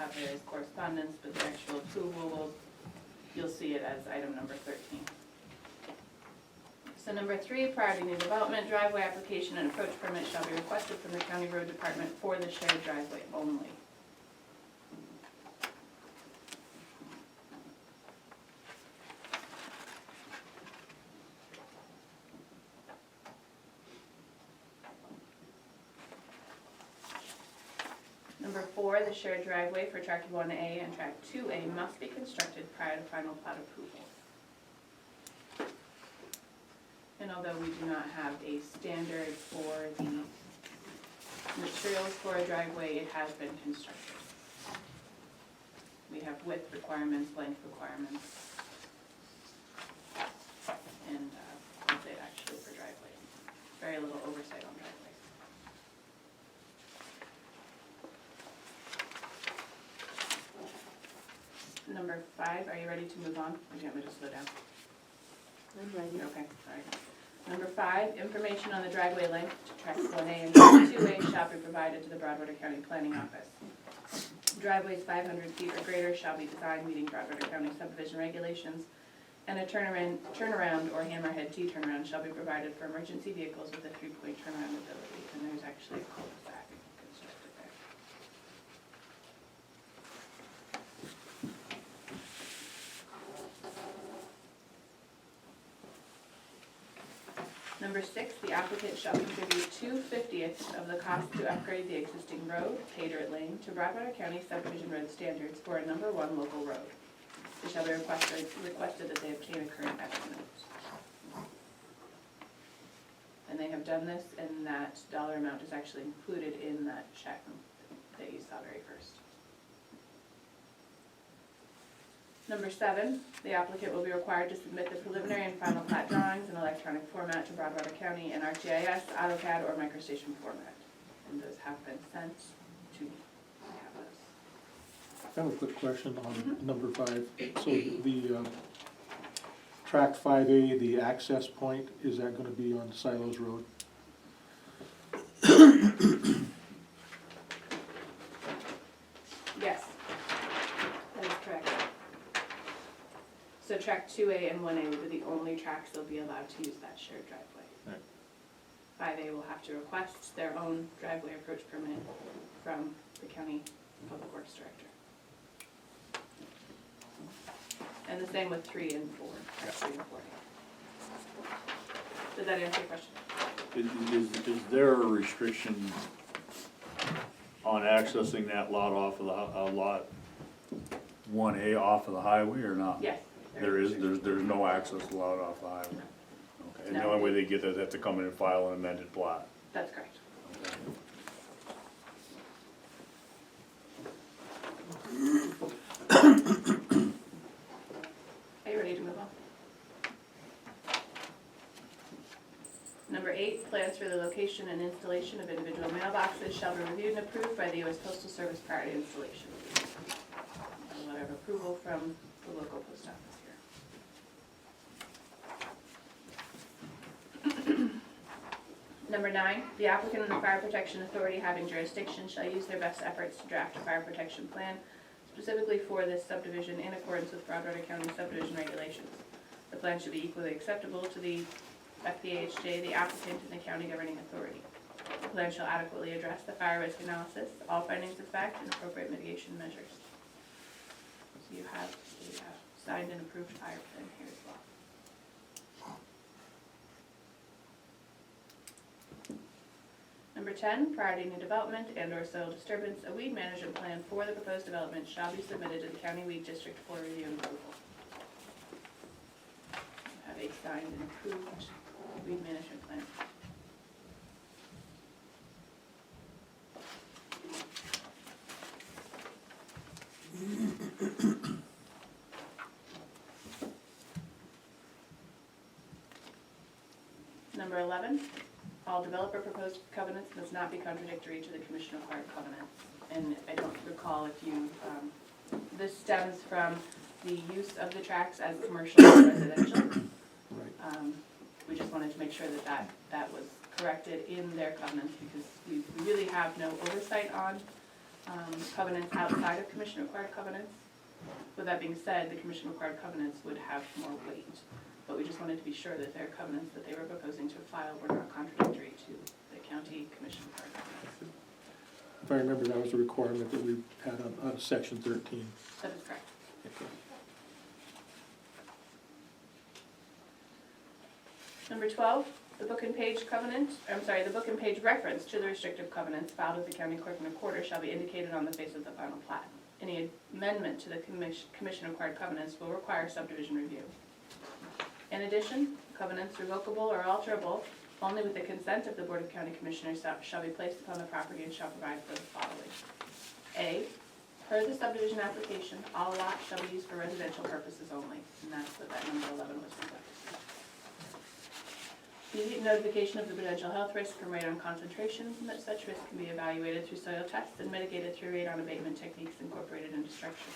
have various correspondence, but the actual approval you'll see it as item number 13. So number 3, priority new development, driveway application and approach permit shall be requested from the county road department for the shared driveway only. Number 4, the shared driveway for tract 1A and tract 2A must be constructed prior to final plat approval. And although we do not have a standard for the materials for a driveway, it has been constructed. We have width requirements, length requirements, and that's it actually for driveways. Very little oversight on driveways. Number 5, are you ready to move on? Or do you want me to slow down? I'm ready. Okay, sorry. Number 5, information on the driveway length to tract 1A and tract 2A shall be provided to the Broadwater County Planning Office. Driveways 500 feet or greater shall be designed meeting Broadwater County subdivision regulations, and a turnaround or hammerhead T-turnaround shall be provided for emergency vehicles with a 3-point turnaround ability, and there's actually a cul-de-sac constructed there. Number 6, the applicant shall contribute 2/50ths of the cost to upgrade the existing road, Tater Lane, to Broadwater County subdivision road standards for a number 1 local road. It shall be requested that they obtain a current estimate. And they have done this, and that dollar amount is actually included in that check that you saw very first. Number 7, the applicant will be required to submit the preliminary and final plat drawings in electronic format to Broadwater County in ArcGIS, AutoCAD, or MicroStation format. And those have been sent to me. I have those. I have a quick question on number 5. So the tract 5A, the access point, is that going to be on Silos Road? Yes, that is correct. So tract 2A and 1A will be the only tracks they'll be allowed to use that shared driveway. Right. 5A will have to request their own driveway approach permit from the county public works director. And the same with 3 and 4, tract 3 and 4A. Did that answer your question? Is there a restriction on accessing that lot off of the, lot 1A off of the highway or not? Yes. There's no access allowed off the highway? Okay, and the No. only way they get that, they have to come in and file an amended plat? That's correct. Okay. Are you ready to move on? Number 8, plans for the location and installation of individual mailboxes shall be reviewed and approved by the U.S. Postal Service prior to installation. A letter of approval from the local post office here. Number 9, the applicant and the Fire Protection Authority having jurisdiction shall use their best efforts to draft a fire protection plan specifically for this subdivision in accordance with Broadwater County subdivision regulations. The plan should be equally acceptable to the FPHJ, the applicant, and the county governing authority. The plan shall adequately address the fire risk analysis, all findings of fact, and appropriate mitigation measures. So you have a signed and approved fire plan here as well. Number 10, priority new development and/or soil disturbance, a weed management plan for the proposed development shall be submitted to the county weed district for review and approval. You have a signed and approved weed management plan. Number 11, all developer proposed covenants must not be contradictory to the commission required covenants. And I don't recall if you, this stems from the use of the tracks as commercial and residential. Right. We just wanted to make sure that was corrected in their covenants because we really have no oversight on covenants outside of commission-required covenants. With that being said, the commission-required covenants would have more weight, but we just wanted to be sure that their covenants that they were proposing to file were not contradictory to the county commission-required covenants. If I remember, that was a requirement that we had on section 13. That is correct. Number 12, the book and page reference to the restrictive covenants filed with the county clerk and recorder shall be indicated on the face of the final plat. Any amendment to the commission-required covenants will require subdivision review. In addition, covenants revocable or alterable only with the consent of the Board of County Commissioners shall be placed upon the property and shall provide for the following. A, per the subdivision application, all lots shall be used for residential purposes only, and that's what that number 11 was reflected. B, notification of the potential health risk from radon concentrations, and that such risk can be evaluated through soil tests and mitigated through radon abatement techniques incorporated into structures.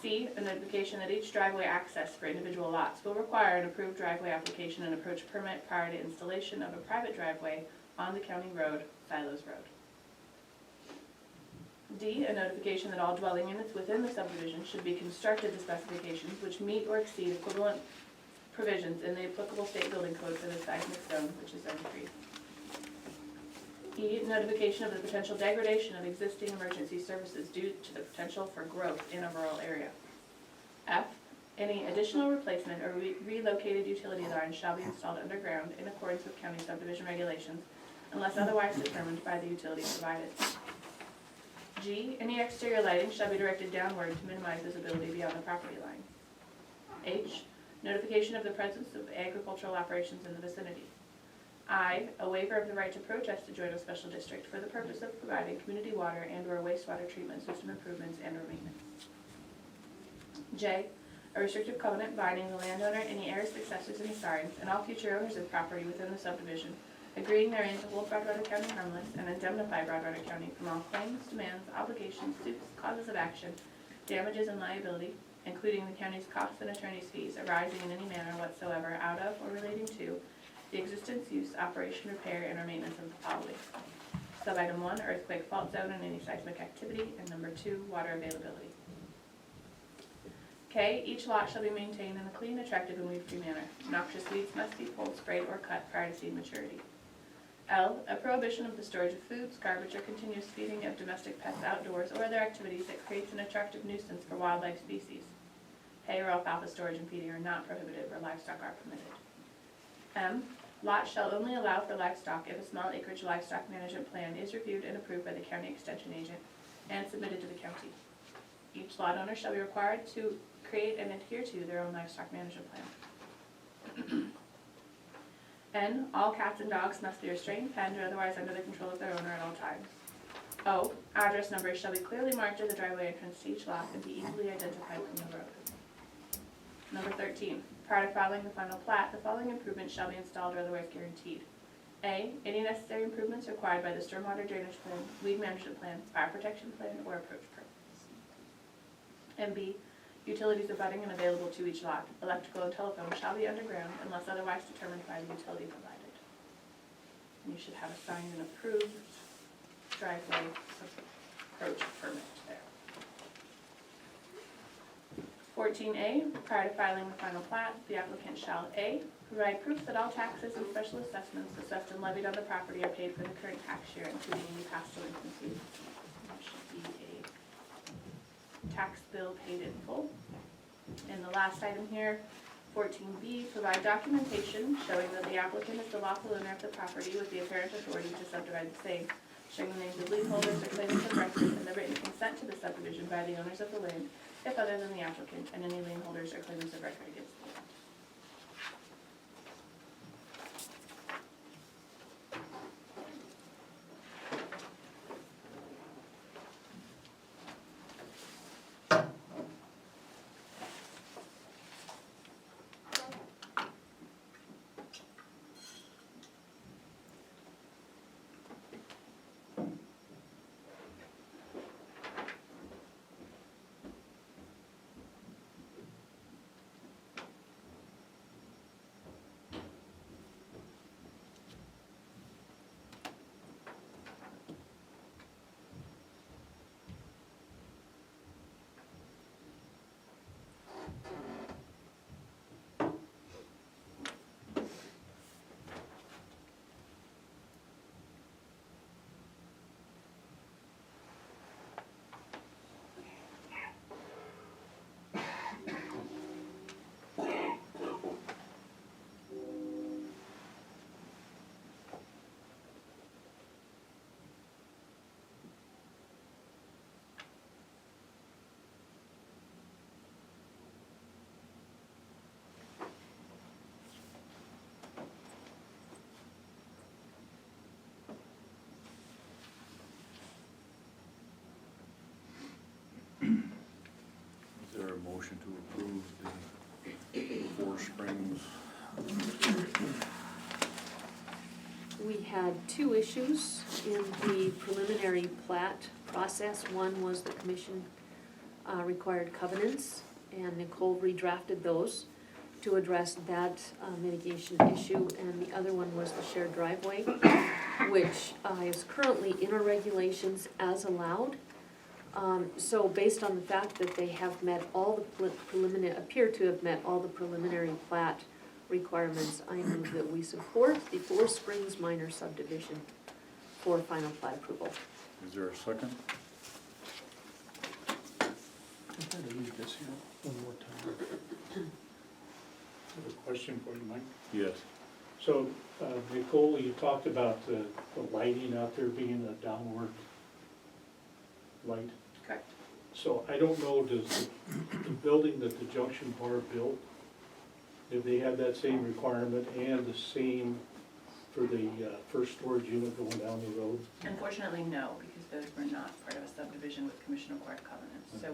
C, a notification that each driveway access for individual lots will require an approved driveway application and approach permit prior to installation of a private driveway on the county road, Silos Road. D, a notification that all dwelling units within the subdivision should be constructed to specifications which meet or exceed equivalent provisions in the applicable state building code for the seismic zone, which is zone 3. E, notification of the potential degradation of existing emergency services due to the potential for growth in a rural area. F, any additional replacement or relocated utility lines shall be installed underground in accordance with county subdivision regulations unless otherwise determined by the utility provided. G, any exterior lighting shall be directed downward to minimize visibility beyond the property line. H, notification of the presence of agricultural operations in the vicinity. I, a waiver of the right to protest to join a special district for the purpose of providing community water and or wastewater treatment system improvements and or maintenance. J, a restrictive covenant binding the landowner, any heirs, successors, and assigns, and all future owners of property within the subdivision, agreeing therein to hold Broadwater County harmless and indemnify Broadwater County from all claims, demands, obligations, suits, causes of action, damages, and liability, including the county's costs and attorney's fees arising in any manner whatsoever out of or relating to the existence, use, operation, repair, and or maintenance of the following. Sub-item 1, earthquake fault zone and any seismic activity, and number 2, water availability. K, each lot shall be maintained in a clean, attractive, and weed-free manner. Noxious weeds must be pulled, sprayed, or cut prior to seed maturity. L, a prohibition of the storage of foods, garbage, or continuous feeding of domestic pets outdoors or other activities that creates an attractive nuisance for wildlife species. Hay or alfalfa storage and feeding are not prohibited where livestock are permitted. M, lots shall only allow for livestock if a small acreage livestock management plan is reviewed and approved by the county extension agent and submitted to the county. Each lot owner shall be required to create and adhere to their own livestock management plan. N, all cats and dogs must be restrained, penned, or otherwise under the control of their owner at all times. O, address numbers shall be clearly marked at the driveway entrance to each lot and be easily identified from the road. Number 13, prior to filing the final plat, the following improvements shall be installed or otherwise guaranteed. A, any necessary improvements required by the stormwater drainage plan, weed management plan, fire protection plan, or approach permits. And B, utilities abutting and available to each lot, electrical and telephone shall be underground unless otherwise determined by the utility provided. And you should have assigned an approved driveway approach permit there. 14A, prior to filing the final plat, the applicant shall A, provide proof that all taxes and special assessments assessed and levied on the property are paid for the current tax year, including any past delinquencies. That should be a tax bill paid in full. And the last item here, 14B, provide documentation showing that the applicant is the lawful owner of the property with the apparent authority to subdivide the same, showing the names of leaseholders or claimants of record and the written consent to the subdivision by the owners of the land, if other than the applicant, and any lien holders or claimants of record against the land. Is there a motion to approve the Four Springs? We had two issues in the preliminary plat process. One was the commission required covenants, and Nicole redrafted those to address that mitigation issue, and the other one was the shared driveway, which is currently in our regulations as allowed. So based on the fact that they have met all the appear to have met all the preliminary plat requirements, I move that we support the Four Springs minor subdivision for final plat approval. Is there a second? I'm trying to read this here one more time. I have a question for you, Mike. Yes. So, Nicole, you talked about the lighting out there being a downward light. Correct. So I don't know, does the building that the Junction Bar built, if they have that same requirement and the same for the first storage unit going down the road? Unfortunately, no, because those were not part of a subdivision with commission required covenants. So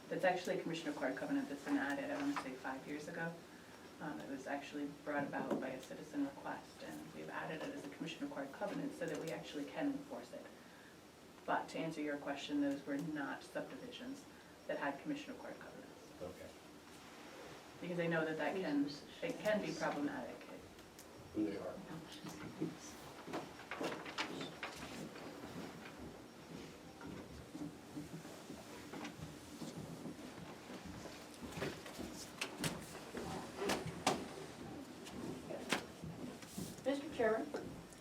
that's actually a commission required covenant that's been added, I want to say 5 years ago. It was actually brought about by a citizen request, and we've added it as a commission required covenant so that we actually can enforce it. But to answer your question, those were not subdivisions that had commission required covenants. Okay. Because I know that it can be problematic. Who they are. Mr. Chairman,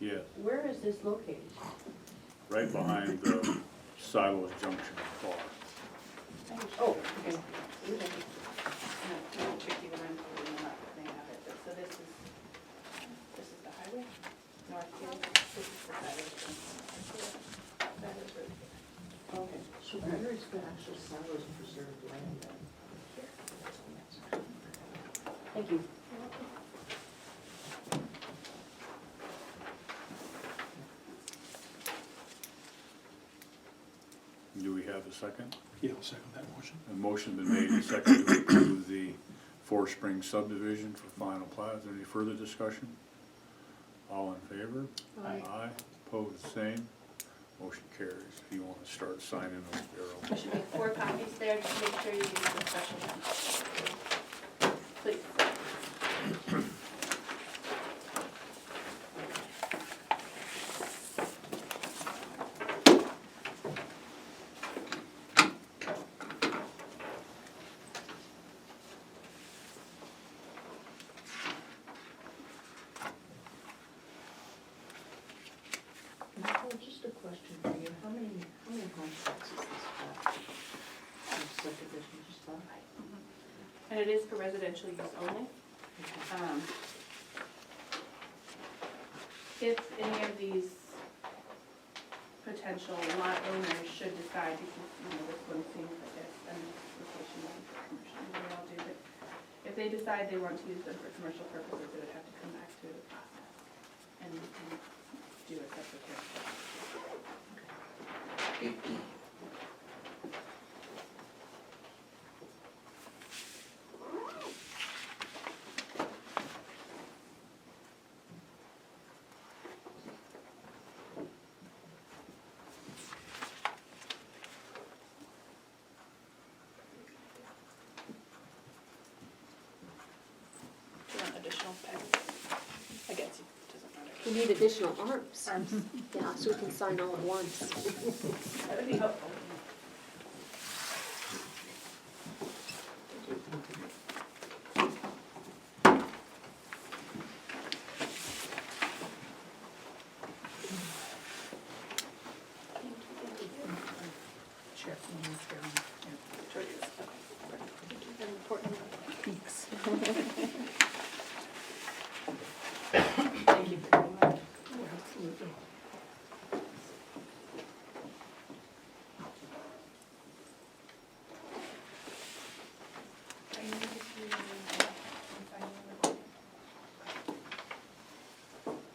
Yes, where is this located? right behind the Silos Junction bar. Oh, okay. Tricky when I'm holding them up, they have it, but so this is the highway, north here, this is the highway. That is right. Okay. So where is the actual silos preserved land then? Thank you. Do we have a second? Yeah, I'll second that motion. A motion been made and seconded to approve the Four Springs subdivision for final plat. Is there any further discussion? All in favor? Aye. Aye, opposed, same. Motion carries. If you want to start signing those, There Darryl. should be 4 copies there, just make sure you use the special one. Please. Nicole, just a question for you. How many home sites is this for? This subdivision, just thought. And it is for residential use only. If any of these potential lot owners should decide, because, this one seems like it's an location for commercial, they all do, but if they decide they want to use them for commercial purposes, they would have to come back to the process and do a separate hearing. Do you want additional pens? I guess it doesn't matter. We need additional arms. Yeah, so we can sign all at once. That would be helpful. Thank you very much. Absolutely. I need to see, sign the recording.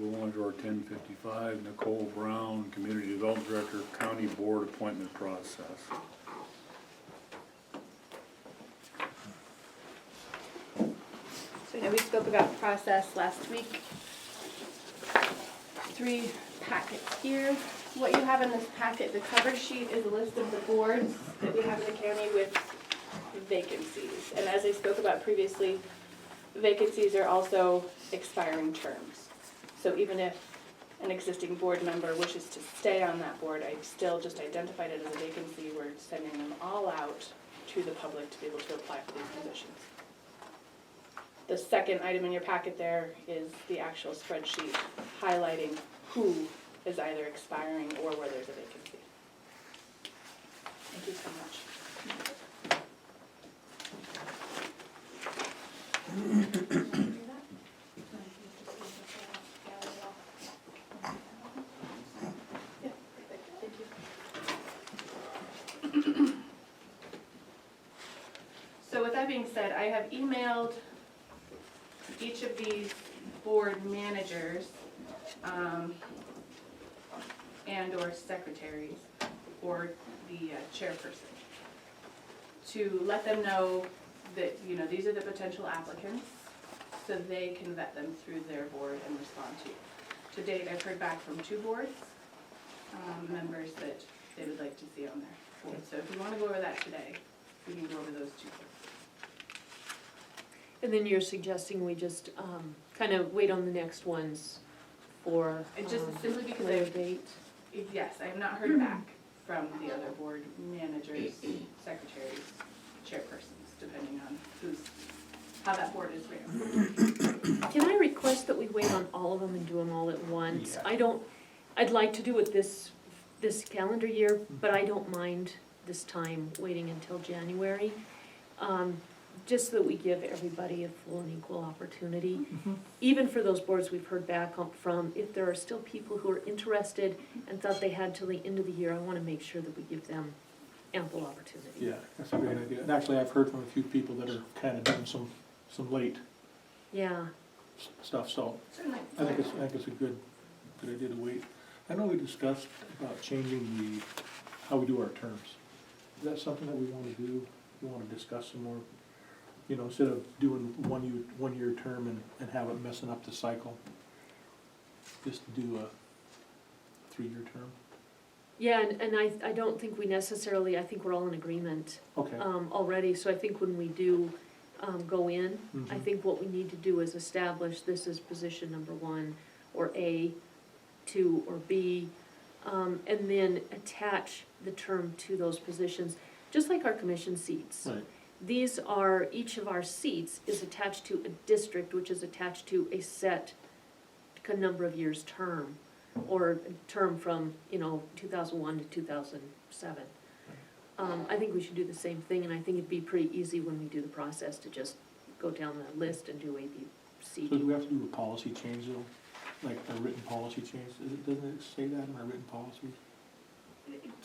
Gollinger, 1055, Nicole Brown, Community Development Director, County Board Appointment Process. So I know we spoke about process last week. 3 packets here. What you have in this packet, the cover sheet is a list of the boards that we have in the county with vacancies. And as I spoke about previously, vacancies are also expiring terms. So even if an existing board member wishes to stay on that board, I've still just identified it as a vacancy. We're sending them all out to the public to be able to apply for these positions. The second item in your packet there is the actual spreadsheet highlighting who is either expiring or where there's a vacancy. Thank you so much. Yeah, perfect. Thank you. So with that being said, I have emailed each of these board managers and/or secretaries or the chairperson to let them know that, you know, these are the potential applicants, so they can vet them through their board and respond to. To date, I've heard back from 2 boards, members that they would like to see on their board. So if you want to go over that today, we can go over those 2 boards. And then you're suggesting we just kind of wait on the next ones for And just simply because later date? Yes, I have not heard back from the other board managers, secretaries, chairpersons, depending on how that board is ran. Can I request that we wait on all of them and do them all at once? Yeah. I'd like to do it this calendar year, but I don't mind this time waiting until January. Just so that we give everybody a full and equal opportunity. Even for those boards we've heard back from, if there are still people who are interested and thought they had till the end of the year, I wanna make sure that we give them ample opportunity. Yeah, that's a great idea. And actually, I've heard from a few people that are kind of doing some late Yeah, stuff, so Certainly. I think it's a good idea to wait. I know we discussed about changing how we do our terms. Is that something that we wanna do? We wanna discuss some more? You know, instead of doing one year term and have it messing up the cycle, just to do a 3-year term? yeah, and I don't think we necessarily, I think we're all in agreement Okay. already, so I think when we do go in, I Mhm. think what we need to do is establish this is position number 1, or A, 2, or B, and then attach the term to those positions, just like our commission seats. Right. These are, each of our seats is attached to a district, which is attached to a set number of years term, or term from, 2001 to 2007. I think we should do the same thing, and I think it'd be pretty easy when we do the process to just go down the list and do A, B, C, So do D. we have to do a policy change though? Like a written policy change? Doesn't it say that in our written policies?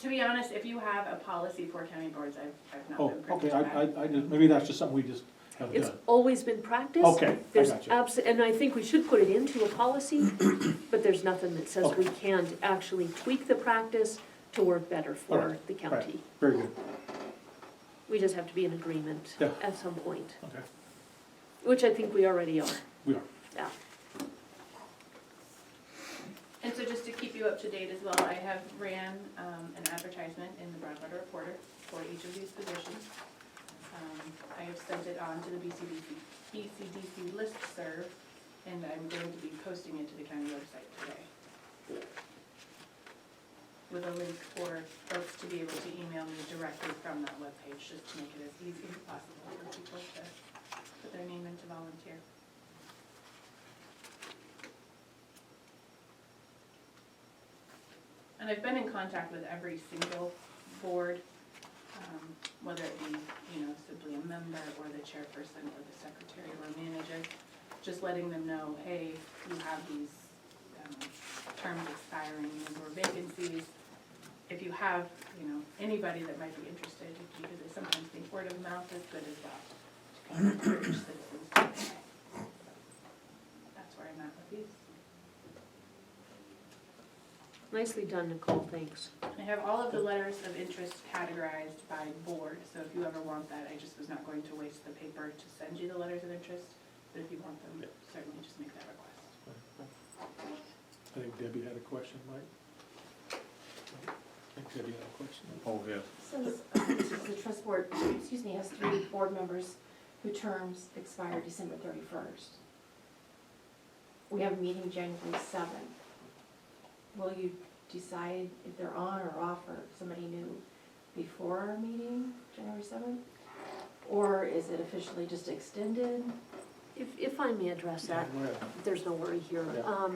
To be honest, if you have a policy for county boards, I've not Oh, been privy okay, to that. I just, maybe that's just something we just have It's done. always been practiced. Okay, I There's gotcha. and I think we should put it into a policy, but there's nothing that says we Okay. can't actually tweak the practice to work better for Alright, the county. Very good, We just have to be in agreement Yeah. at some point, okay, which I think we already are, we are. yeah. And so just to keep you up to date as well, I have ran an advertisement in the Broadwater Reporter for each of these positions. I have sent it on to the BCDC listserv, and I'm going to be posting it to the county website today, with a link for folks to be able to email me directly from that webpage, just to make it as easy as possible for people to put their name in to volunteer. And I've been in contact with every single board, whether it be, simply a member or the chairperson or the secretary or manager, just letting them know, hey, you have these terms expiring or vacancies. If you have, anybody that might be interested, because I sometimes think word of mouth is good as well, to kind of encourage citizens to apply. That's where I'm at with these. Nicely done, Nicole, thanks. I have all of the letters of interest categorized by board, so if you ever want that, I just was not going to waste the paper to send you the letters of interest, but if you want them, certainly just make that request. I think Debbie had a question, Mike? I think Debbie had a question. Oh, yeah. Since the trust board, excuse me, has 3 board members whose terms expire December 31st. We have a meeting January 7th. Will you decide if they're on or off or somebody new before our meeting, January 7th? Or is it officially just extended? If I may address that, Go ahead. there's no worry here. Yeah.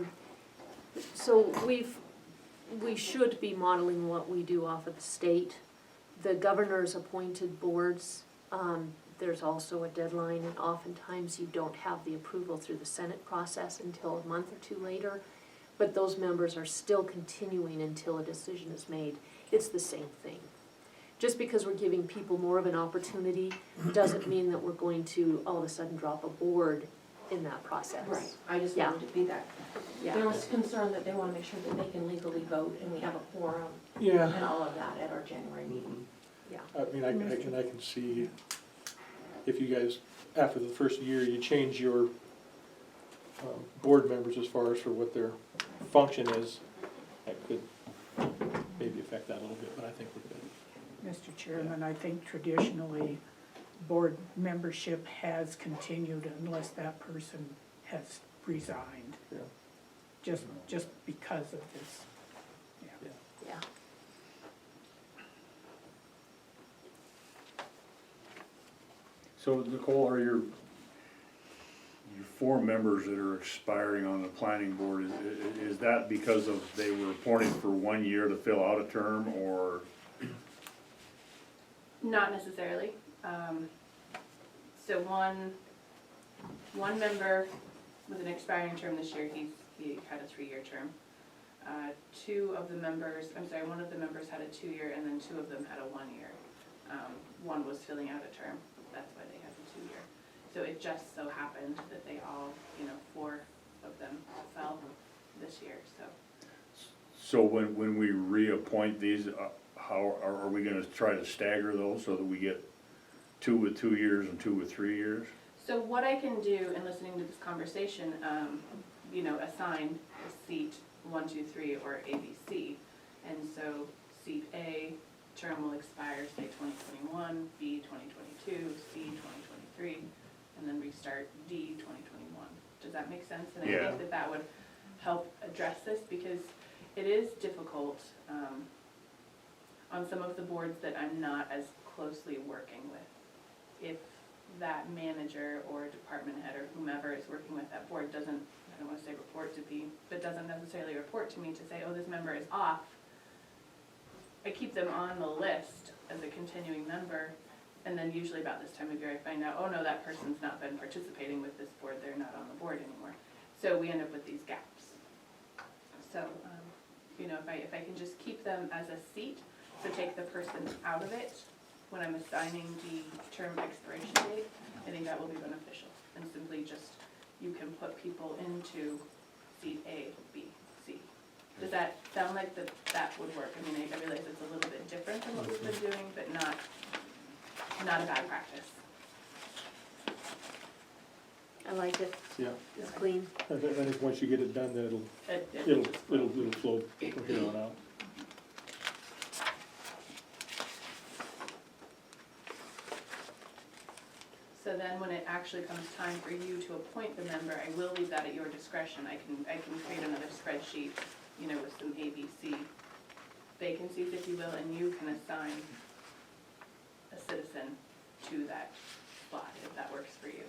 So we should be modeling what we do off of the state. The governor's appointed boards, there's also a deadline, and oftentimes you don't have the approval through the Senate process until a month or 2 later. But those members are still continuing until a decision is made. It's the same thing. Just because we're giving people more of an opportunity doesn't mean that we're going to all of a sudden drop a board in that process. Right, I just Yeah. wanted to be that. There Yeah, was concern that they want to make sure that they can legally vote and we have a quorum Yeah. and all of that at our January meeting. yeah. I mean, I can see if you guys, after the first year, you change your board members as far as for what their function is, that could maybe affect that a little bit, but I think we're good. Mr. Chairman, I think traditionally, board membership has continued unless that person has resigned, Yeah. just because of this. Yeah. Yeah. So Nicole, are your 4 members that are expiring on the planning board, is that because of they were appointed for 1 year to fill out a term, or? Not necessarily. So one member with an expiring term this year, he had a 3-year term. 2 of the members, one of the members had a 2-year, and then 2 of them had a 1-year. One was filling out a term, that's why they had the 2-year. So it just so happened that they all, 4 of them fell this year, so. So when we reappoint these, how, are we gonna try to stagger those so that we get 2 with 2 years and 2 with 3 years? So what I can do in listening to this conversation, assign a seat 1, 2, 3, or ABC. And so seat A, term will expire, say 2021, B 2022, C 2023, and then restart D 2021. Does that make sense? And I Yeah. think that would help address this, because it is difficult on some of the boards that I'm not as closely working with. If that manager or department head or whomever is working with that board doesn't, I don't wanna say report to me, but doesn't necessarily report to me to say, oh, this member is off, I keep them on the list as a continuing member, and then usually about this time of year I find out, oh no, that person's not been participating with this board, they're not on the board anymore. So we end up with these gaps. So, if I can just keep them as a seat, so take the person out of it when I'm assigning the term expiration date, I think that will be beneficial. And simply just, you can put people into seat A, B, C. Does that sound like that would work? I mean, I realize it's a little bit different than what we've been doing, but not a bad practice. I like it, Yeah, it's clean. I think once you get it done, then it'll flow from here on out. So then when it actually comes time for you to appoint the member, I will leave that at your discretion. I can create another spreadsheet, with some ABC vacancies, if you will, and you can assign a citizen to that spot, if that works for you,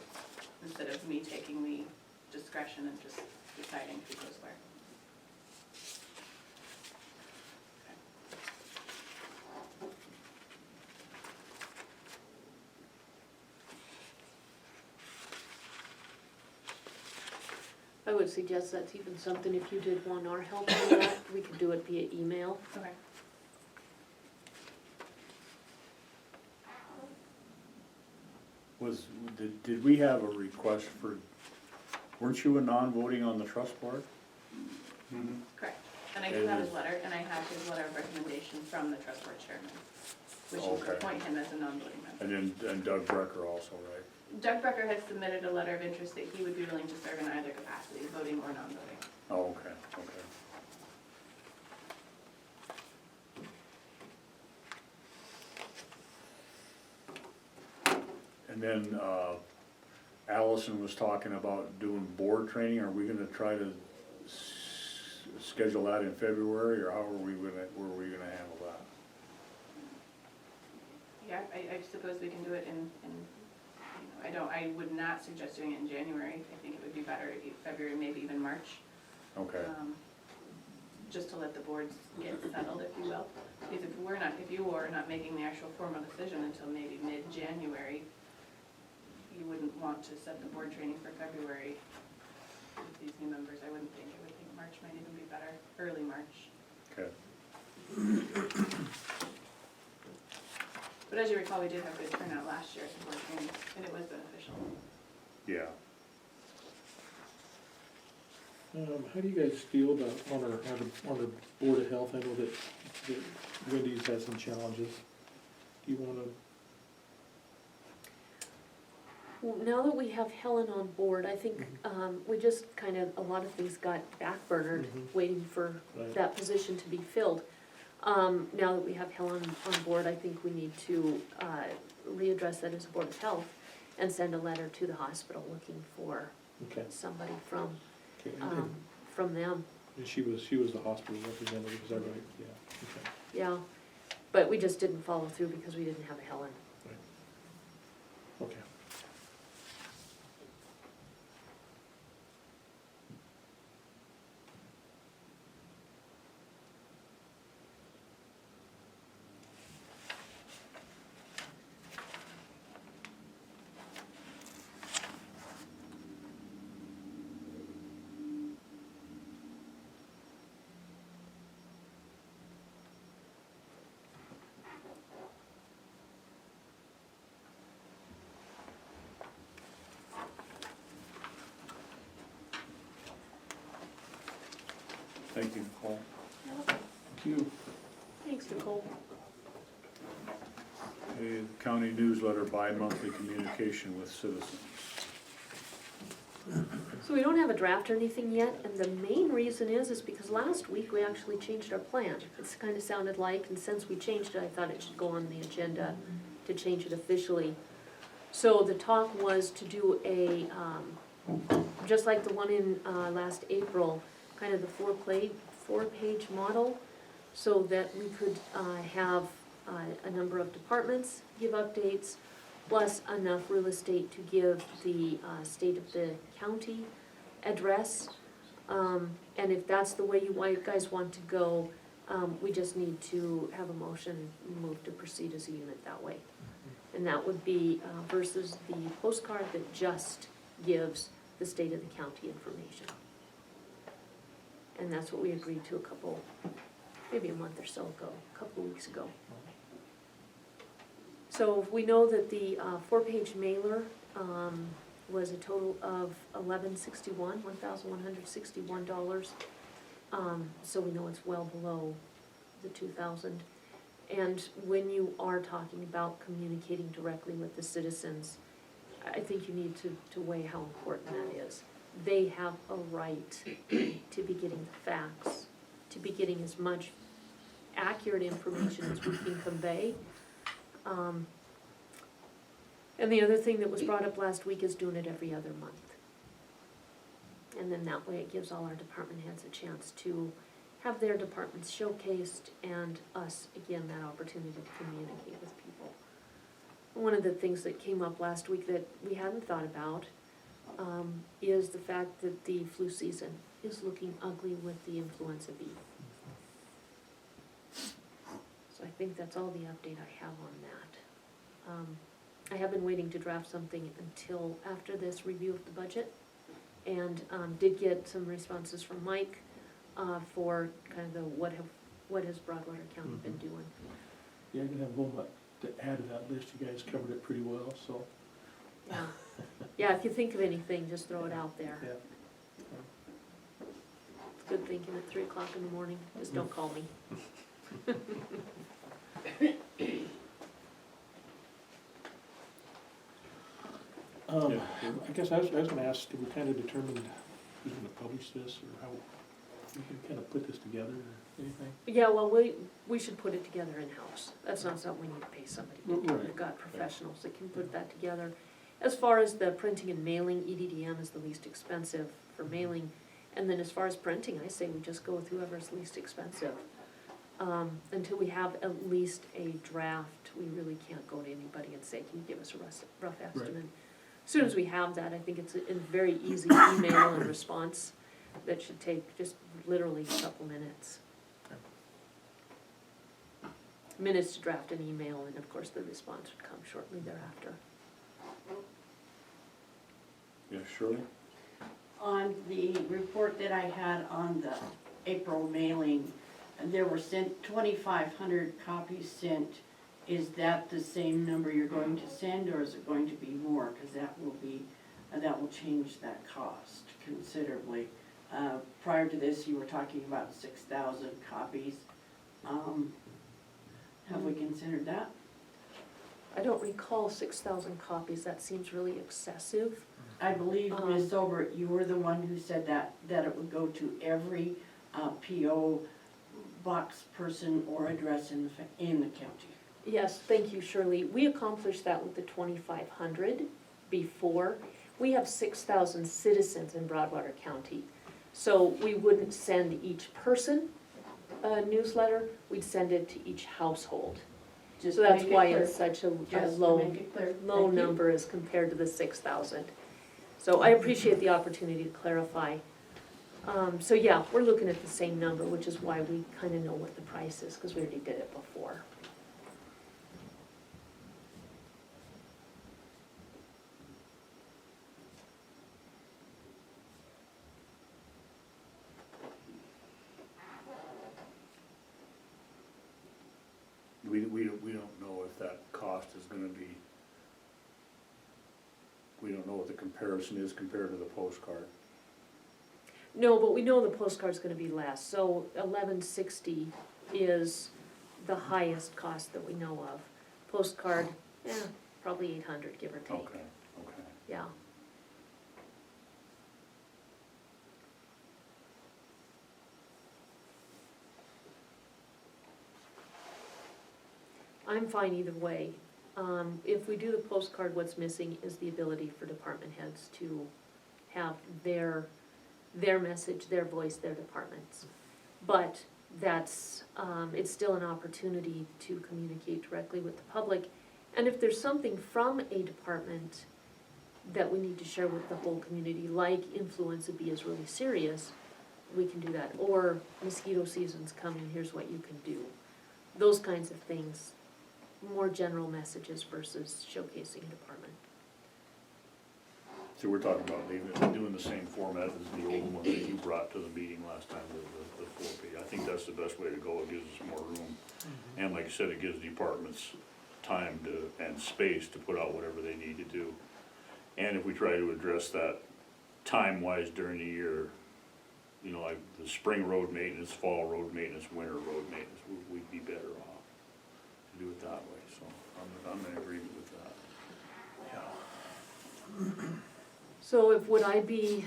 instead of me taking the discretion and just deciding who goes where. I would suggest that's even something, if you did want our help on that, we could do it via email. Okay. Did we have a request for, weren't you a non-voting on the trust board? Correct. And I do have his letter, and I have his letter of recommendation from the trust board chairman, which is to Okay. appoint him as a non-voting member. And Doug Brecker also, right? Doug Becker has submitted a letter of interest that he would be willing to serve in either capacity, voting or non-voting. Oh, okay, okay. And then, Allison was talking about doing board training. Are we gonna try to schedule that in February, or how are we gonna handle that? Yeah, I suppose we can do it in, I would not suggest doing it in January. I think it would be better in February, maybe even March. Okay, Just to let the boards get settled, if you will. Because if you are not making the actual formal decision until maybe mid-January, you wouldn't want to set the board training for February with these new members. I wouldn't think. I would think March might even be better, early March. okay. But as you recall, we did have good turnout last year at the board training, and it was beneficial. Yeah. How do you guys feel about on our Board of Health? I know that Wendy's had some challenges. Do you wanna, Well, now that we have Helen on board, I think, we just kind of, a lot of things got backburnered, Mhm. waiting for Right. that position to be filled. Now that we have Helen on board, I think we need to, readdress that as a Board of Health and send a letter to the hospital looking for okay, somebody from, okay, from them. and she was the hospital representative, is that right? Yeah, okay. Yeah, but we just didn't follow through because we didn't have a Helen. Okay. Thank you, Nicole. Thank you. Thanks, Nicole. A county newsletter, bi-monthly communication with citizens. So we don't have a draft or anything yet, and the main reason is because last week we actually changed our plan. It's kind of sounded like, and since we changed it, I thought it should go on the agenda to change it officially. So the talk was to do a, just like the one in last April, kind of the four-page model, so that we could have a number of departments give updates, plus enough real estate to give the state of the county address. And if that's the way you guys want to go, we just need to have a motion move to proceed as a unit that way. And that would be versus the postcard that just gives the state of the county information. And that's what we agreed to maybe a month or so ago, a couple of weeks ago. So we know that the four-page mailer was a total of $1,161. So we know it's well below the 2,000. And when you are talking about communicating directly with the citizens, I think you need to weigh how important that is. They have a right to be getting the facts, to be getting as much accurate information as we can convey. And the other thing that was brought up last week is doing it every other month. And then that way it gives all our department heads a chance to have their departments showcased and us, again, that opportunity to communicate with people. One of the things that came up last week that we hadn't thought about is the fact that the flu season is looking ugly with the influenza B. So I think that's all the update I have on that. I have been waiting to draft something until after this review of the budget, and did get some responses from Mike for kind of the what has Broadwater County been doing. Yeah, I can have a whole lot to add to that list. You guys covered it pretty well, so. Yeah, yeah. If you think of anything, just throw it out there. Yeah. Good thinking at 3 o'clock in the morning, just don't call me. I guess I was gonna ask, did we kind of determine who's gonna publish this, or how, we can kind of put this together, or anything? Yeah, well, we should put it together in-house. That's not something we need to pay somebody to do. Right. We've got professionals that can put that together. As far as the printing and mailing, EDDM is the least expensive for mailing. And then as far as printing, I say we just go with whoever's least expensive. Until we have at least a draft, we really can't go to anybody and say, can you give us a rough estimate? As soon as we have that, I think it's a very easy email and response that should take just literally a couple minutes. Minutes to draft an email, and of course the response would come shortly thereafter. Yeah, Shirley? On the report that I had on the April mailing, there were sent 2,500 copies sent. Is that the same number you're going to send, or is it going to be more? Because that will change that cost considerably. Prior to this, you were talking about 6,000 copies. Have we considered that? I don't recall 6,000 copies, that seems really excessive. I believe, Ms. Obert, you were the one who said that it would go to every P.O. box person or address in the county. Yes, thank you, Shirley. We accomplished that with the 2,500 before. We have 6,000 citizens in Broadwater County. So we wouldn't send each person a newsletter, we'd send it to each household. Just So to that's make it why clear. it's such a Just to low, make it clear. low Thank you. number as compared to the 6,000. So I appreciate the opportunity to clarify. So yeah, we're looking at the same number, which is why we kind of know what the price is, because we already did it before. We don't know if that cost is gonna be, we don't know what the comparison is compared to the postcard. No, but we know the postcard's gonna be less, so $11.60 is the highest cost that we know of. Postcard, probably 800, give or take, Okay. yeah. I'm fine either way. If we do the postcard, what's missing is the ability for department heads to have their message, their voice, their departments. But that's, it's still an opportunity to communicate directly with the public. And if there's something from a department that we need to share with the whole community, like influenza B is really serious, we can do that. Or mosquito season's coming, here's what you can do. Those kinds of things, more general messages versus showcasing a department. So we're talking about doing the same format as the old one that you brought to the meeting last time, the 4 page. I think that's the best way to go, it gives us more room. And like I said, it gives departments time and space to put out whatever they need to do. And if we try to address that time-wise during the year, you know, like the spring road maintenance, fall road maintenance, winter road maintenance, we'd be better off to do it that way, so I'm in agreement with that. So would I be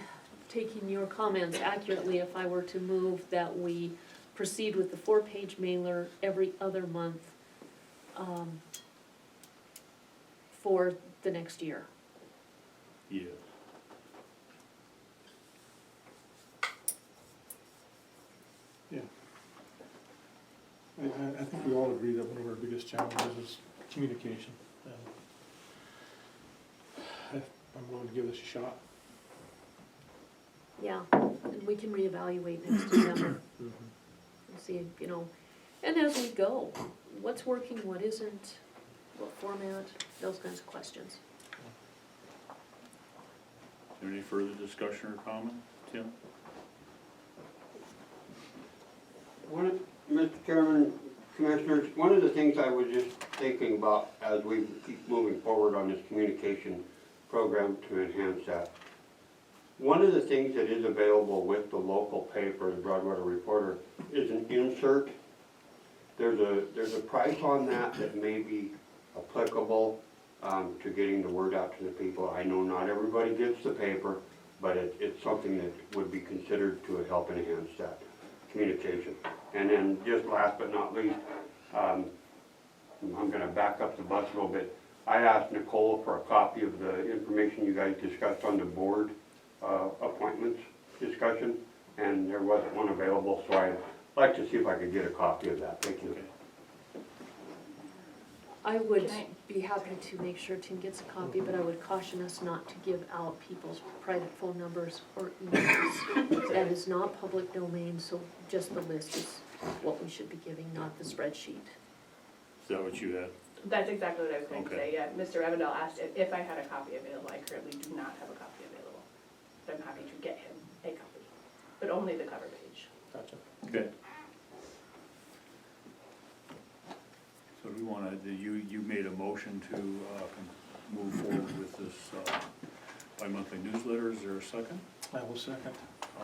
taking your comments accurately if I were to move that we proceed with the 4-page mailer every other month for the next year? Yeah. Yeah. I think we all agree that one of our biggest challenges is communication. I'm willing to give this a shot. Yeah, and we can reevaluate next December and see, you know, and as we go, what's working, what isn't, what format, those kinds of questions. Is there any further discussion or comment, Tim? Mr. Chairman, Commissioners, one of the things I was just thinking about as we keep moving forward on this communication program to enhance that, One of the things that is available with the local paper, the Broadwater Reporter, is an insert. There's a price on that that may be applicable to getting the word out to the people. I know not everybody gets the paper, but it's something that would be considered to help enhance that communication. And then just last but not least, I'm gonna back up the bus a little bit. I asked Nicole for a copy of the information you guys discussed on the board appointments discussion, and there wasn't one available, so I'd like to see if I could get a copy of that. Thank you. I would Can I- be happy to make sure Tim gets a copy, but I would caution us not to give out people's private phone numbers or emails. That is not public domain, so just the list is what we should be giving, not the spreadsheet. Is that what you had? That's exactly what I was going to Okay. say, yeah. Mr. Evandel asked if I had a copy available. I currently do not have a copy available. So I'm happy to get him a copy, but only the cover page. Gotcha. Okay. So do we wanna, you made a motion to move forward with this bi-monthly newsletter. Is there a second? I will second.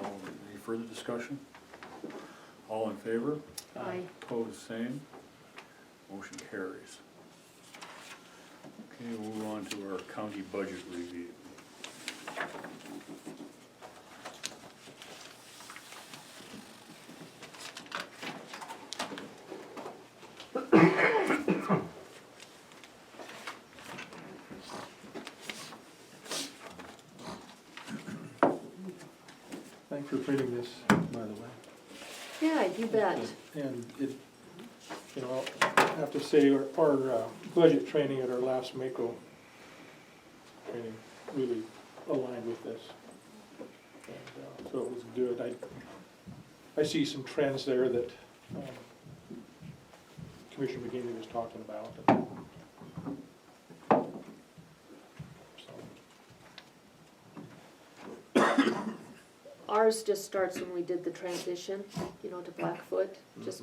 Any further discussion? All in favor? Aye. Opposed, same. Motion carries. Okay, we'll move on to our county budget review. Thanks for printing this, by the way. Yeah, you bet. And it, you know, I have to say, our budget training at our last MACO training really aligned with this. And so it was good. I see some trends there that Commissioner McGinley was talking about. So, Ours just starts when we did the transition, you know, to Blackfoot, just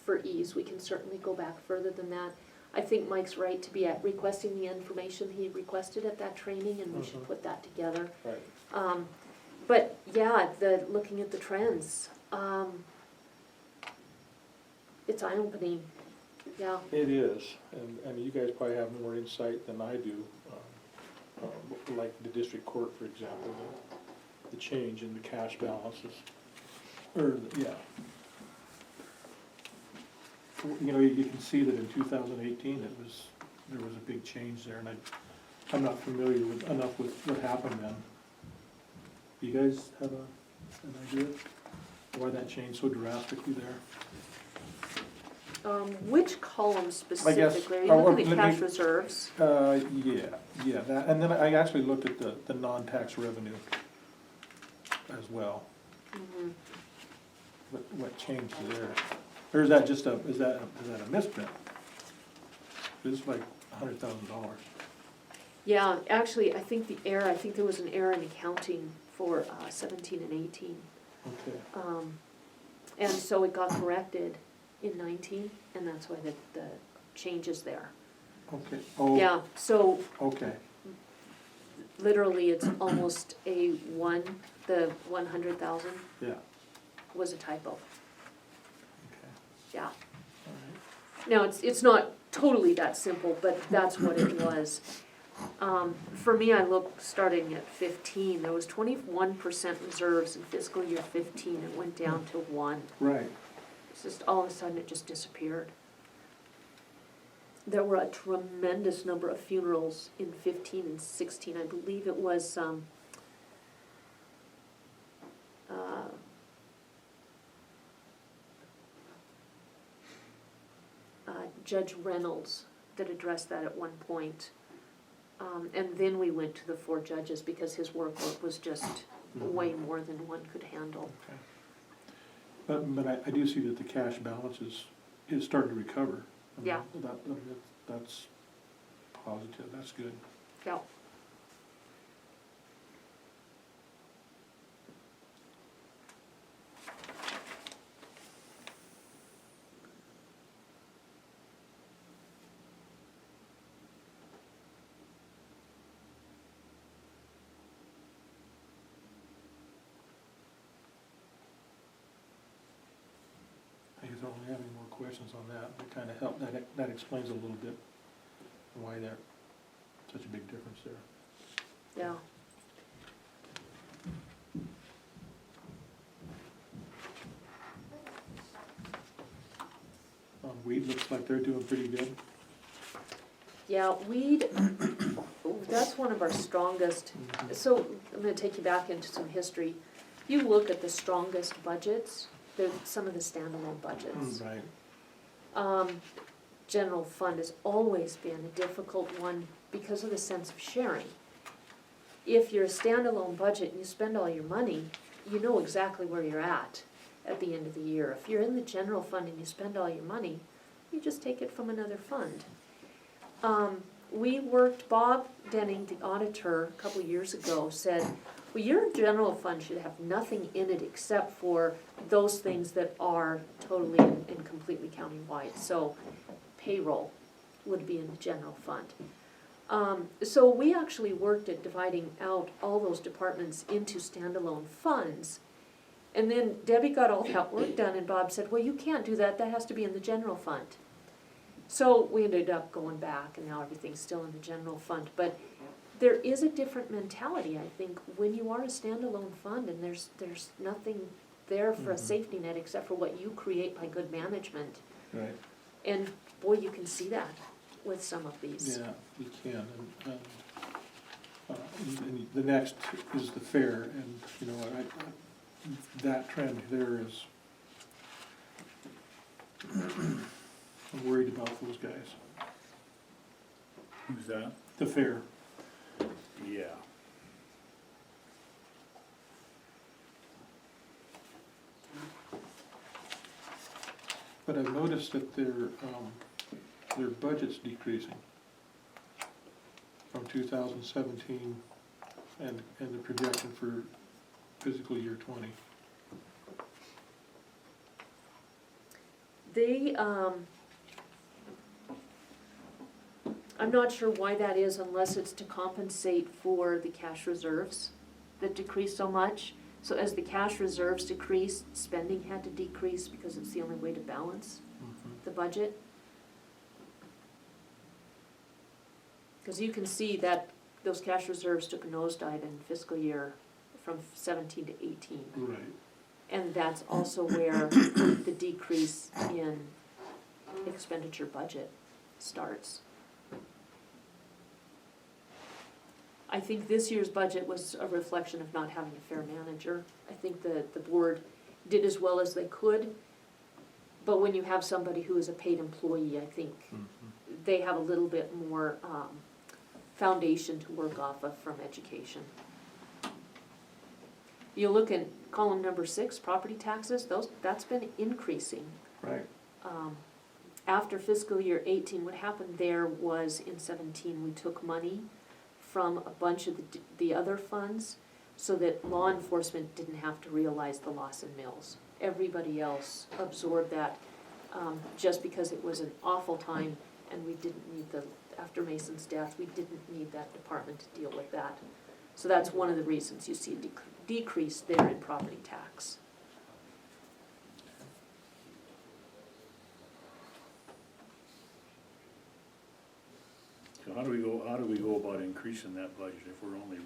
for ease. We can certainly go back further than that. I think Mike's right to be at requesting the information he requested at that training, and we should put that together. right. But yeah, looking at the trends, it's eye-opening, yeah. It is, and you guys probably have more insight than I do, like the district court, for example, the change in the cash balances, yeah. You know, you can see that in 2018, there was a big change there, and I'm not familiar enough with what happened then. Do you guys have an idea why that changed so drastically there? Which column specifically? Are you looking at cash reserves? Yeah, that, and then I actually looked at the non-tax revenue as well. Mhm. What changed there? Or is that just is that a misprint? It's like $100,000. Yeah, actually, I think there was an error in accounting for 17 and 18. Okay, And so it got corrected in 19, and that's why the change is there. okay, oh, Yeah, so okay, literally it's almost the 100,000 yeah, was a typo, okay, yeah. all right. Now, it's not totally that simple, but that's what it was. For me, I looked, starting at 15, there was 21% reserves in fiscal year 15, it went down to 1. Right, It's just, all of a sudden, it just disappeared. There were a tremendous number of funerals in 15 and 16, I believe it was, Judge Reynolds that addressed that at one point. And then we went to the 4 judges because his workload was just way more than one could handle. okay. But I do see that the cash balance is starting to recover. I mean, Yeah. That's positive, that's good. Yeah. don't have any more questions on that. That kinda helped, that explains a little bit why that, such a big difference there. Yeah. Weed looks like they're doing pretty good. Yeah, weed, that's one of our strongest, so I'm gonna take you back into some history. You look at the strongest budgets, they're some of the standalone budgets. Right. General fund has always been a difficult one because of the sense of sharing. If you're a standalone budget and you spend all your money, you know exactly where you're at the end of the year. If you're in the general fund and you spend all your money, you just take it from another fund. We worked, Bob Denning, the auditor, a couple years ago, said, well, your general fund should have nothing in it except for those things that are totally and completely countywide. So payroll would be in the general fund. So we actually worked at dividing out all those departments into standalone funds. And then Debbie got all that work done and Bob said, well, you can't do that, that has to be in the general fund. So we ended up going back and now everything's still in the general fund. But there is a different mentality, I think, when you are a standalone fund and there's nothing there for a safety net except for what you create by good management. Right. And boy, you can see that with some of these. Yeah, you can, and the next is the fair, and, you know, that trend there is, I'm worried about those guys. Who's that? The fair, Yeah. but I've noticed that their budget's decreasing from 2017 and the projection for fiscal year 20. They, I'm not sure why that is unless it's to compensate for the cash reserves that decreased so much. So as the cash reserves decreased, spending had to decrease because it's the only way to balance the budget. Because you can see that those cash reserves took a nosedive in fiscal year from 17 to 18. Right. And that's also where the decrease in expenditure budget starts. I think this year's budget was a reflection of not having a fair manager. I think the board did as well as they could, but when you have somebody who is a paid employee, I think they have a little bit more foundation to work off of from education. You look at column number 6, property taxes, that's been increasing. Right. After fiscal year 18, what happened there was in 17, we took money from a bunch of the other funds so that law enforcement didn't have to realize the loss in mills. Everybody else absorbed that just because it was an awful time and we didn't need after Mason's death, we didn't need that department to deal with that. So that's one of the reasons you see a decrease there in property tax. So how do we go about increasing that budget if we're only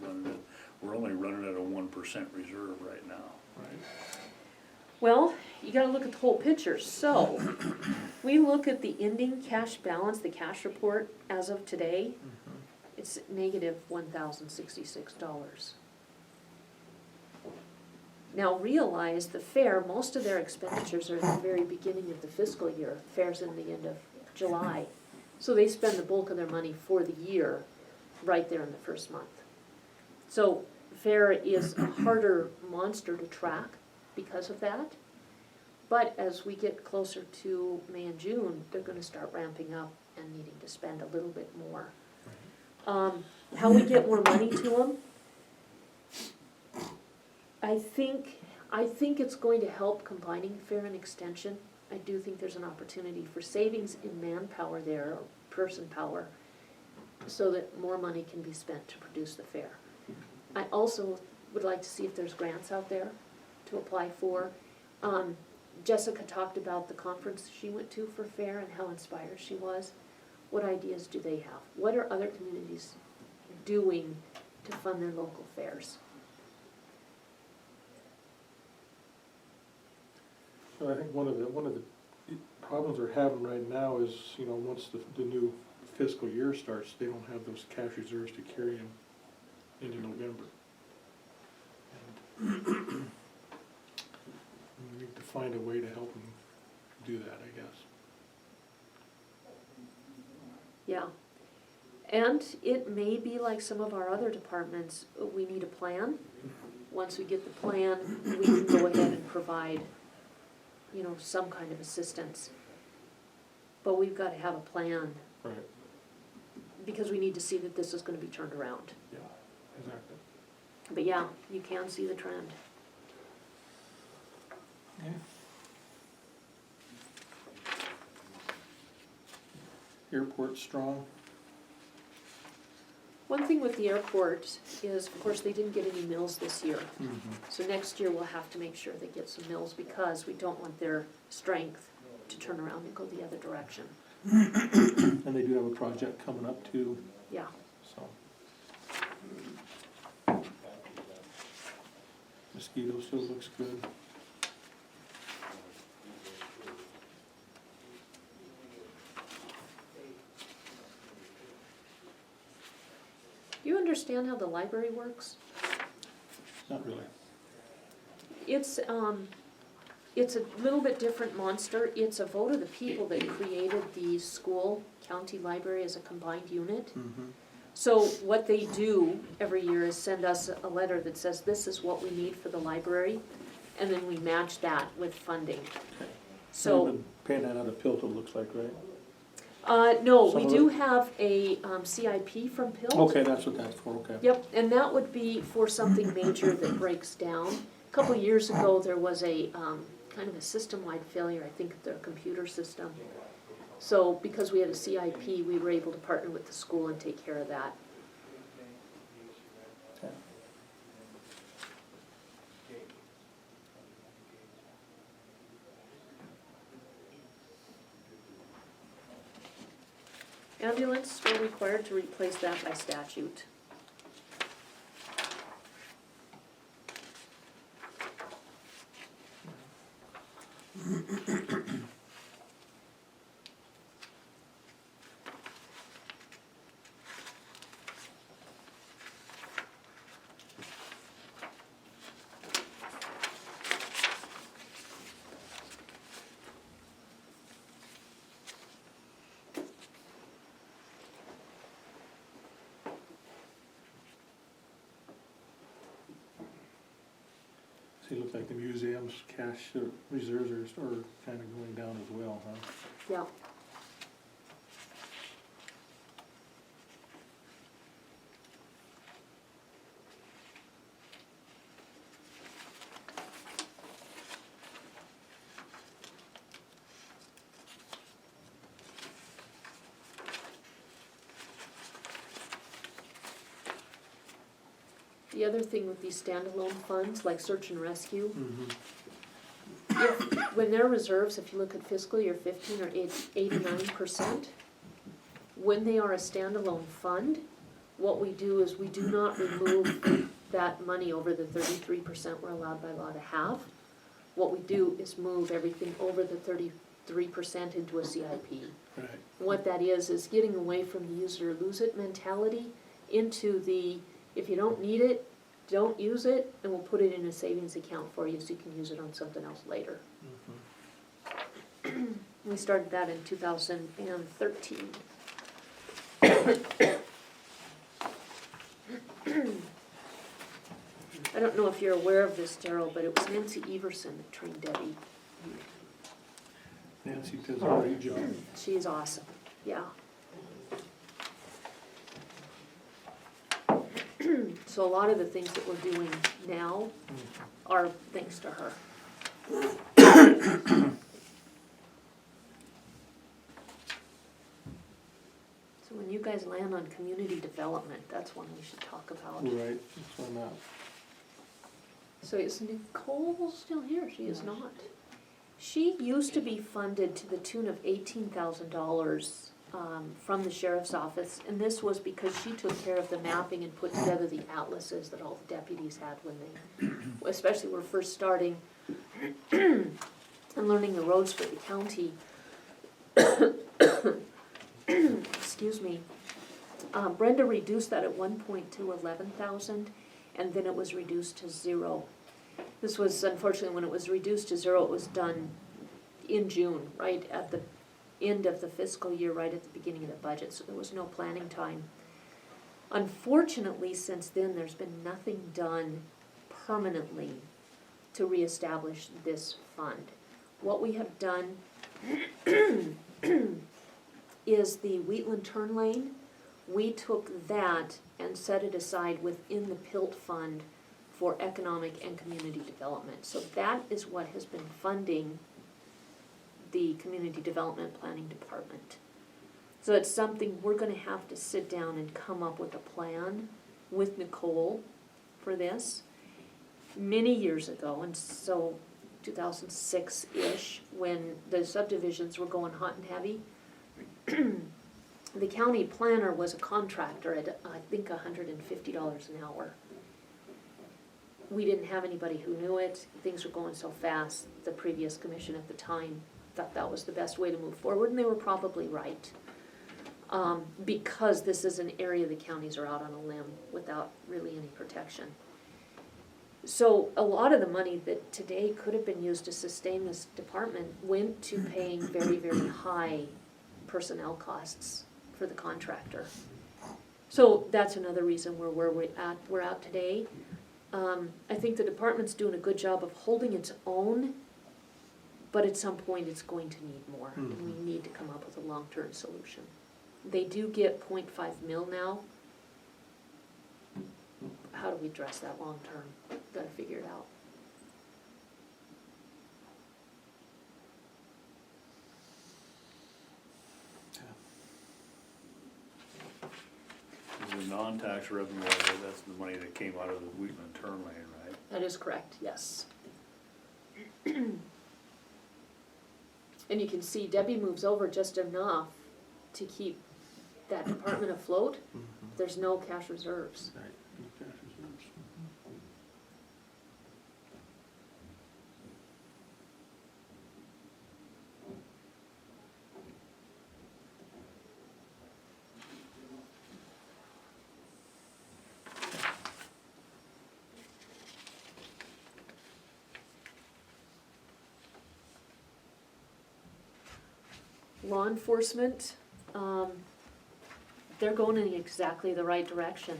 running at a 1% reserve right now? Right. Well, you gotta look at the whole picture. So, we look at the ending cash balance, the cash report as of today, it's negative $1,066. Now realize the fair, most of their expenditures are at the very beginning of the fiscal year, fair's in the end of July. So they spend the bulk of their money for the year right there in the first month. So fair is a harder monster to track because of that. But as we get closer to May and June, they're gonna start ramping up and needing to spend a little bit more. How we get more money to them? I think it's going to help combining fair and extension. I do think there's an opportunity for savings in manpower there, or person power, so that more money can be spent to produce the fair. I also would like to see if there's grants out there to apply for. Jessica talked about the conference she went to for fair and how inspired she was. What ideas do they have? What are other communities doing to fund their local fairs? So I think one of the problems they're having right now is, once the new fiscal year starts, they don't have those cash reserves to carry them into November. And we need to find a way to help them do that, I guess. Yeah. And it may be like some of our other departments, we need a plan. Once we get the plan, we can go ahead and provide, some kind of assistance. But we've got to have a plan, Right. because we need to see that this is gonna be turned around. Yeah, exactly. But yeah, you can see the trend. Yeah. Airport's strong. One thing with the airport is, of course, they didn't get any mills this year. Mm-hmm. So next year we'll have to make sure they get some mills because we don't want their strength to turn around and go the other direction. And they do have a project coming up too, Yeah. so. Mosquito still looks good. Do you understand how the library works? Not really. It's a little bit different monster. It's a vote of the people that created the school county library as a combined unit. Mm-hmm. So what they do every year is send us a letter that says, this is what we need for the library, and then we match that with funding. So. So, We've been paying that out of PILT, it looks like, right? no, Some we of do it- have a CIP from PILT. Okay, that's what that's for, okay. Yep, and that would be for something major that breaks down. A couple of years ago, there was a kind of a system-wide failure, I think, of their computer system. So because we had a CIP, we were able to partner with the school and take care of that. Okay. Ambulance, we're required to replace that by statute. See, it looks like the museum's cash reserves are kind of going down as well, huh? Yeah. The other thing with these standalone funds, like search and rescue, Mm-hmm. when they're reserves, if you look at fiscal year 15 or 89%, when they are a standalone fund, what we do is we do not remove that money over the 33% we're allowed by law to have. What we do is move everything over the 33% into a CIP. Right. And what that is getting away from the use it or lose it mentality into the, if you don't need it, don't use it, and we'll put it in a savings account for you so you can use it on something else later. Mm-hmm. We started that in 2013. I don't know if you're aware of this, Daryl, but it was Nancy Everson that trained Debbie. Nancy does a great job. She's awesome, yeah. So a lot of the things that we're doing now are thanks to her. So when you guys land on community development, that's one we should talk about. Right, that's what I'm at. So is Nicole still here? She is not. She used to be funded to the tune of $18,000 from the sheriff's office, and this was because she took care of the mapping and put together the atlases that all the deputies had when they, especially were first starting and learning the roads for the county. Excuse me. Brenda reduced that at one point to 11,000, and then it was reduced to 0. This was, unfortunately, when it was reduced to 0, it was done in June, right at the end of the fiscal year, right at the beginning of the budget, so there was no planning time. Unfortunately, since then, there's been nothing done permanently to reestablish this fund. What we have done is the Wheatland turn lane. We took that and set it aside within the PILT fund for economic and community development. So that is what has been funding the Community Development Planning Department. So it's something we're gonna have to sit down and come up with a plan with Nicole for this. Many years ago, and so 2006-ish, when the subdivisions were going hot and heavy, the county planner was a contractor at, I think, $150 an hour. We didn't have anybody who knew it. Things were going so fast. The previous commission at the time thought that was the best way to move forward, and they were probably right. Because this is an area the counties are out on a limb without really any protection. So a lot of the money that today could have been used to sustain this department went to paying very, very high personnel costs for the contractor. So that's another reason we're at today. I think the department's doing a good job of holding its own, but at some point it's going to need more, and we need to come up with a long-term solution. They do get 0.5 mil now. How do we address that long-term? Gotta figure it out. The non-tax revenue, that's the money that came out of the Wheatland turn lane, right? That is correct, yes. And you can see Debbie moves over just enough to keep that department afloat. There's no cash reserves. Right. Cash reserves. Law enforcement, they're going in exactly the right direction.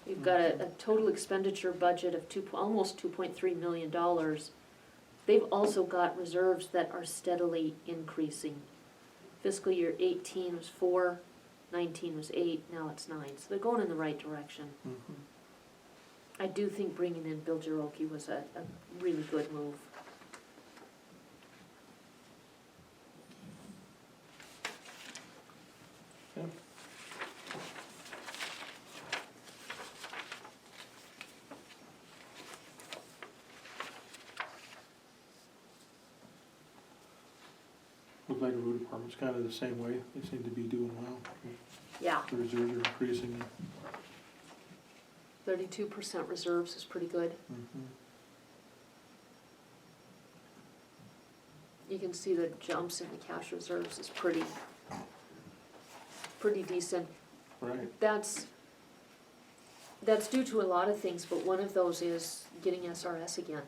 We've got a total expenditure budget of almost $2.3 million. They've also got reserves that are steadily increasing. Fiscal year 18 was 4, 19 was 8, now it's 9, so they're going in the right direction. I do think bringing in Bill Jaroki was a really good move. Looks like the road department's kind of the same way. They seem to be doing well. Yeah, The reserves are increasing. 32% reserves is pretty good. You can see the jumps in the cash reserves is pretty decent. Right. That's due to a lot of things, but one of those is getting SRS again,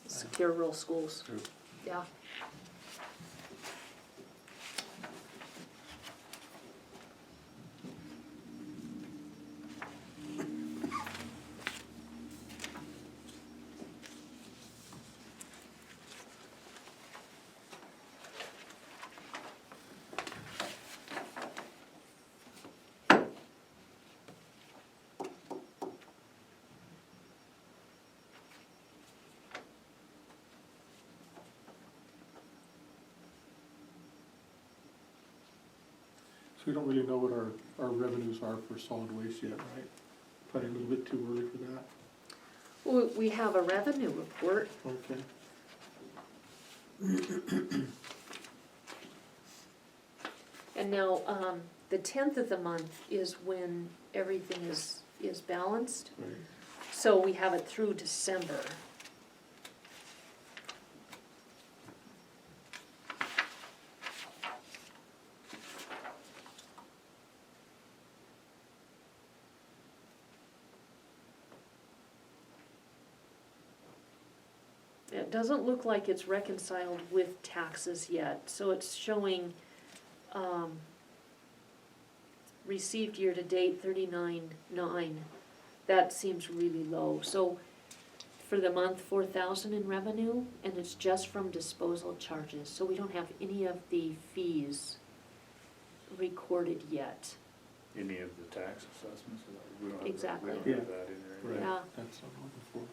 secure rural schools. True. Yeah. So we don't really know what our revenues are for solid waste yet, right? Probably a little bit too early for that. Well, we have a revenue report. Okay. And now, the 10th of the month is when everything is balanced, so we have it through December. It doesn't look like it's reconciled with taxes yet, so it's showing, received year-to-date 39.9. That seems really low, so for the month, 4,000 in revenue, and it's just from disposal charges, so we don't have any of the fees recorded yet. Any of the tax assessments, we don't have, Exactly. we don't have that in there. Right. Yeah, That's what I'm looking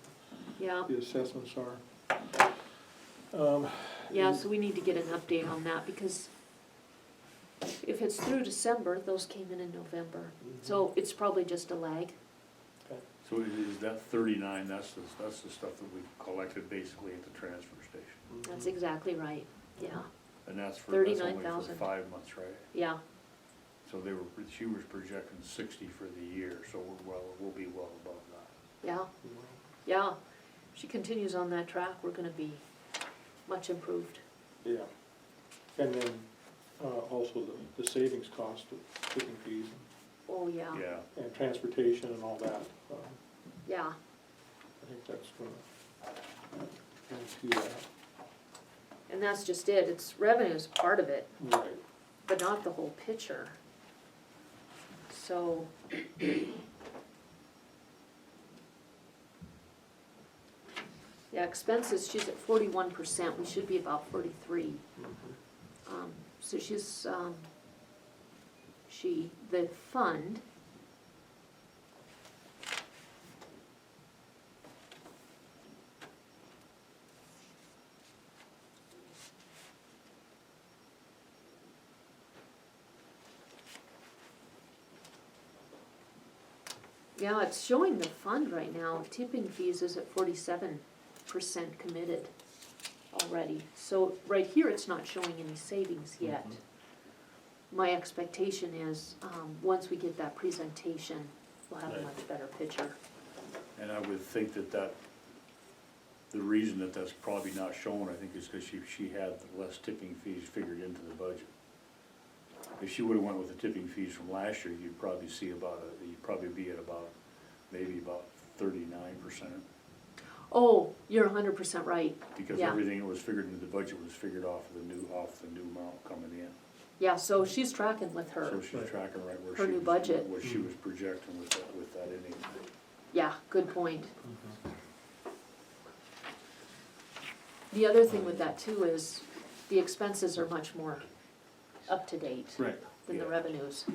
yeah, for. The assessments are. yeah, so we need to get an update on that, because if it's through December, those came in November, so it's probably just a lag. So is that 39, that's the stuff that we collected basically at the transfer station? That's exactly right, yeah, And that's only for 39,000. 5 months, right? yeah, So she was projecting 60 for the year, so we'll be well above that. yeah, yeah. If she continues on that track, we're gonna be much improved. Yeah. And then, also the savings cost of tipping fees Oh, yeah, Yeah, and transportation and all that. yeah, I think that's gonna add to that. and that's just it, it's revenue's part of it, Right. but not the whole picture. So, yeah, expenses, she's at 41%, we should be about 43. So she's, the fund, yeah, it's showing the fund right now, tipping fees is at 47% committed already. So right here, it's not showing any savings yet. My expectation is, once we get that presentation, we'll have a Right. much better picture. and I would think that the reason that that's probably not shown, I think, is because she had less tipping fees figured into the budget. If she would've went with the tipping fees from last year, you'd probably see you'd probably be at maybe about 39%. Oh, you're 100% right. Because Yeah. everything that was figured into the budget was figured off the new amount coming in. Yeah, so she's tracking with So her. she's tracking right where Her she new was, budget. what she was projecting with that in it. Yeah, good point. The other thing with that too is the expenses are much more up to date Right. than the Yeah. revenues.